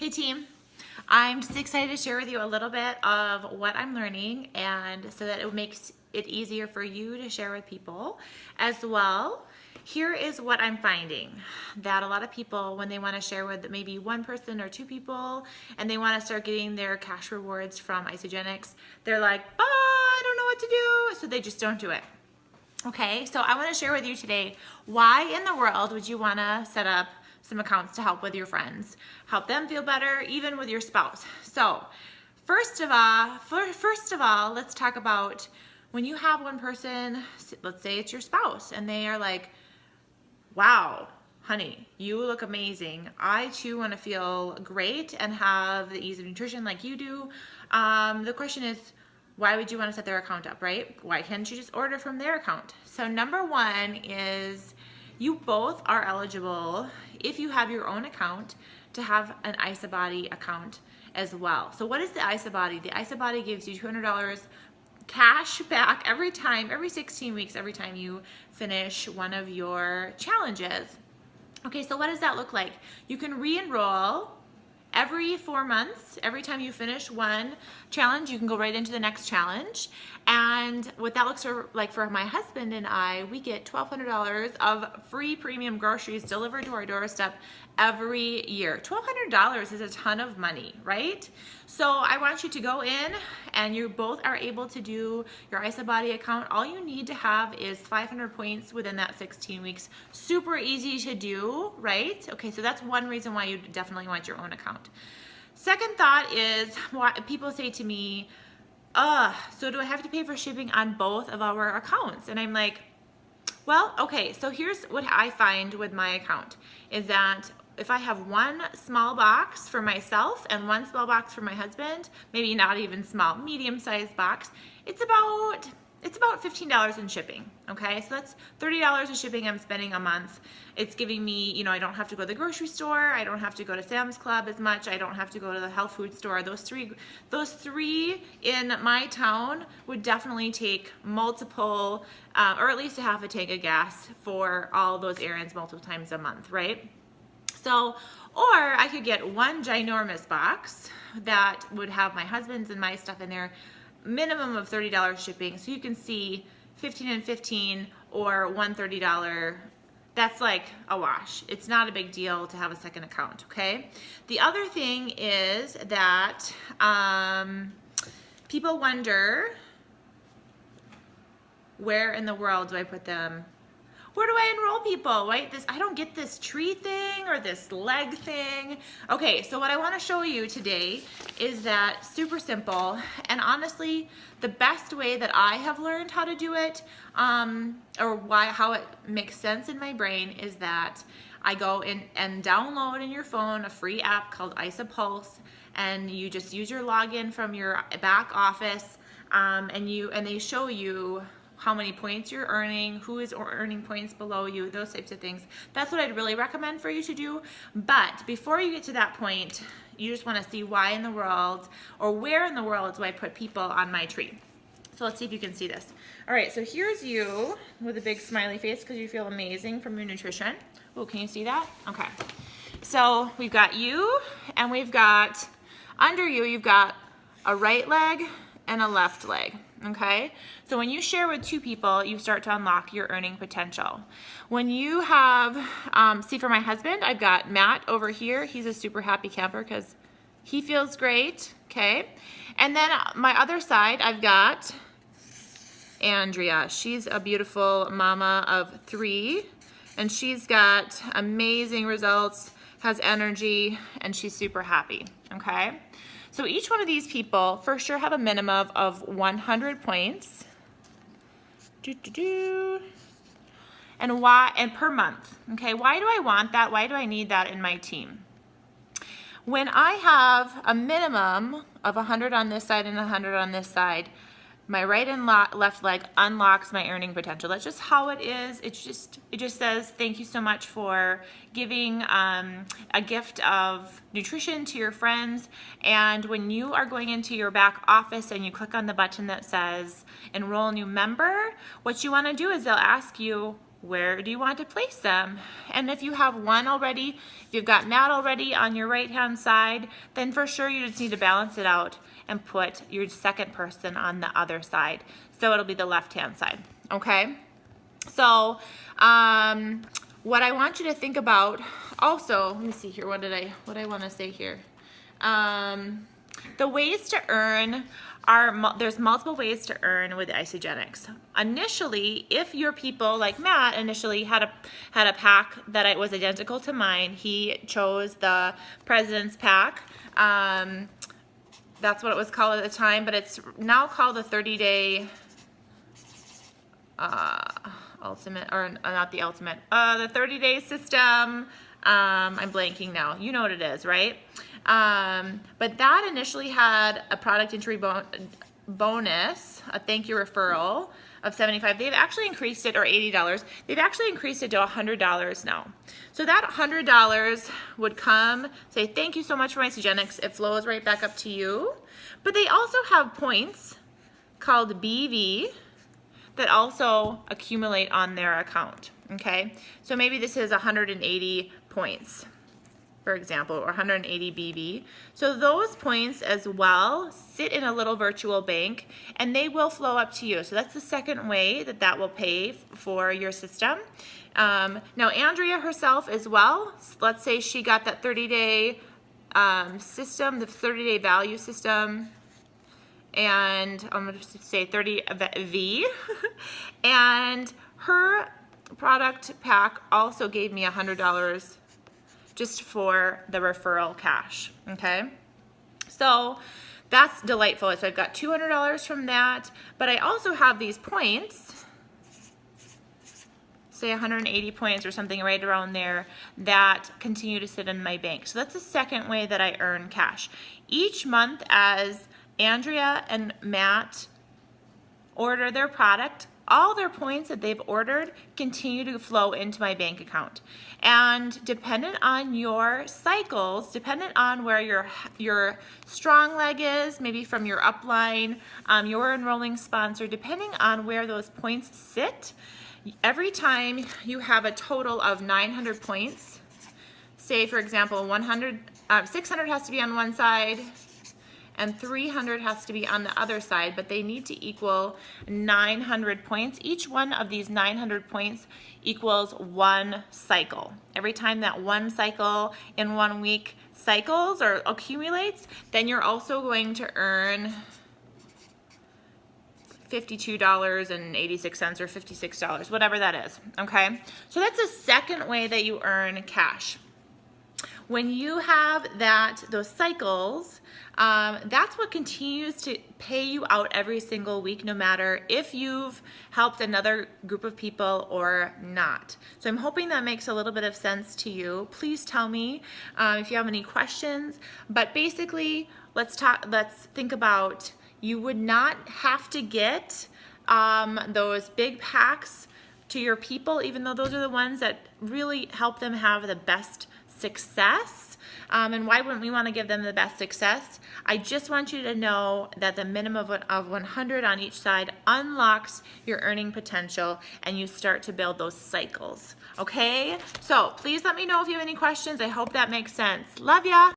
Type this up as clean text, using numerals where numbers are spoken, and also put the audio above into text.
Hey team, I'm just excited to share with you a little bit of what I'm learning, and so that it makes it easier for you to share with people as well. Here is what I'm finding, that a lot of people, when they want to share with maybe one person or two people and they want to start getting their cash rewards from Isagenix, they're like, I don't know what to do, so they just don't do it. Okay, so I want to share with you today, why in the world would you want to set up some accounts to help with your friends, help them feel better, even with your spouse. So first of all, let's talk about when you have one person, let's say it's your spouse, and they are like, wow, honey, you look amazing. I too want to feel great and have the ease of nutrition like you do. The question is, why would you want to set their account up, right? Why can't you just order from their account? So number one is you both are eligible, if you have your own account, to have an IsaBody account as well. So what is the IsaBody? The IsaBody gives you $200 cash back every 16 weeks, every time you finish one of your challenges. Okay, so what does that look like? You can re-enroll every 4 months. Every time you finish one challenge, you can go right into the next challenge. And what that looks like for my husband and I, we get $1,200 of free premium groceries delivered to our doorstep every year. $1,200 is a ton of money, right? So I want you to go in, and you both are able to do your IsaBody account. All you need to have is 500 points within that 16 weeks. Super easy to do, right? Okay, so that's one reason why you definitely want your own account. Second thought is, people say to me, so do I have to pay for shipping on both of our accounts? And I'm like, well, okay, so here's what I find with my account, is that if I have one small box for myself and one small box for my husband, maybe not even small, medium-sized box, it's about $15 in shipping, okay? So that's $30 in shipping I'm spending a month. It's giving me, I don't have to go to the grocery store, I don't have to go to Sam's Club as much, I don't have to go to the health food store. Those three in my town would definitely take multiple, or at least a half a tank of gas for all those errands multiple times a month, right? So, or I could get one ginormous box that would have my husband's and my stuff in there, minimum of $30 shipping. So you can see 15 and 15 or $130. That's like a wash. It's not a big deal to have a second account, okay? The other thing is that people wonder, where in the world do I put them? Where do I enroll people, right? I don't get this tree thing or this leg thing. Okay, so what I want to show you today is that super simple, and honestly, the best way that I have learned how to do it, or how it makes sense in my brain, is that I go in and download in your phone a free app called IsaPulse, and you just use your login from your back office, and they show you how many points you're earning, who is earning points below you, those types of things. That's what I'd really recommend for you to do. But before you get to that point, you just want to see why in the world, or where in the world do I put people on my tree. So let's see if you can see this. All right, so here's you with a big smiley face because you feel amazing from your nutrition. Oh, can you see that? Okay. So we've got you, and we've got, under you, you've got a right leg and a left leg. Okay, so when you share with two people, you start to unlock your earning potential. When you have, see, for my husband, I've got Matt over here. He's a super happy camper because he feels great, okay? And then my other side, I've got Andrea. She's a beautiful mama of 3, and she's got amazing results, has energy, and she's super happy, okay? So each one of these people for sure have a minimum of 100 points. And per month. Okay, why do I want that? Why do I need that in my team? When I have a minimum of 100 on this side and 100 on this side, my right and left leg unlocks my earning potential. That's just how it is. It just says, thank you so much for giving a gift of nutrition to your friends. And when you are going into your back office and you click on the button that says enroll new member, what you want to do is they'll ask you, where do you want to place them? And if you have one already, if you've got Matt already on your right-hand side, then for sure you just need to balance it out and put your second person on the other side. So it'll be the left-hand side, okay? So what I want you to think about also, let me see here, what I want to say here. The ways to earn there's multiple ways to earn with Isagenix. Initially, if your people like Matt initially had a pack that was identical to mine, he chose the President's Pack. That's what it was called at the time, but it's now called the 30-day ultimate, or not the ultimate, the 30-day system. I'm blanking now. You know what it is, right? But that initially had a product entry bonus, a thank you referral of $75. They've actually increased it, or $80. They've actually increased it to $100 now. So that $100 would come, say, thank you so much for Isagenix. It flows right back up to you. But they also have points called BV that also accumulate on their account, okay? So maybe this is 180 points, for example, or 180 BV. So those points as well sit in a little virtual bank, and they will flow up to you. So that's the second way that will pay for your system. Now Andrea herself as well, let's say she got that 30-day system, the 30-day value system, and I'm going to say 30V, and her product pack also gave me $100 just for the referral cash, okay? So that's delightful. So I've got $200 from that, but I also have these points, say 180 points or something right around there, that continue to sit in my bank. So that's the second way that I earn cash. Each month as Andrea and Matt order their product, all their points that they've ordered continue to flow into my bank account. And dependent on your cycles, dependent on where your strong leg is, maybe from your upline, your enrolling sponsor, depending on where those points sit, every time you have a total of 900 points, say for example 600 has to be on one side, and 300 has to be on the other side, but they need to equal 900 points. Each one of these 900 points equals one cycle. Every time that one cycle in 1 week cycles or accumulates, then you're also going to earn $52.86 or $56, whatever that is, okay? So that's the second way that you earn cash. When you have those cycles, that's what continues to pay you out every single week, no matter if you've helped another group of people or not. So I'm hoping that makes a little bit of sense to you. Please tell me if you have any questions. But basically, let's think about, you would not have to get those big packs to your people, even though those are the ones that really help them have the best success. And why wouldn't we want to give them the best success? I just want you to know that the minimum of 100 on each side unlocks your earning potential, and you start to build those cycles. Okay? So please let me know if you have any questions. I hope that makes sense. Love ya!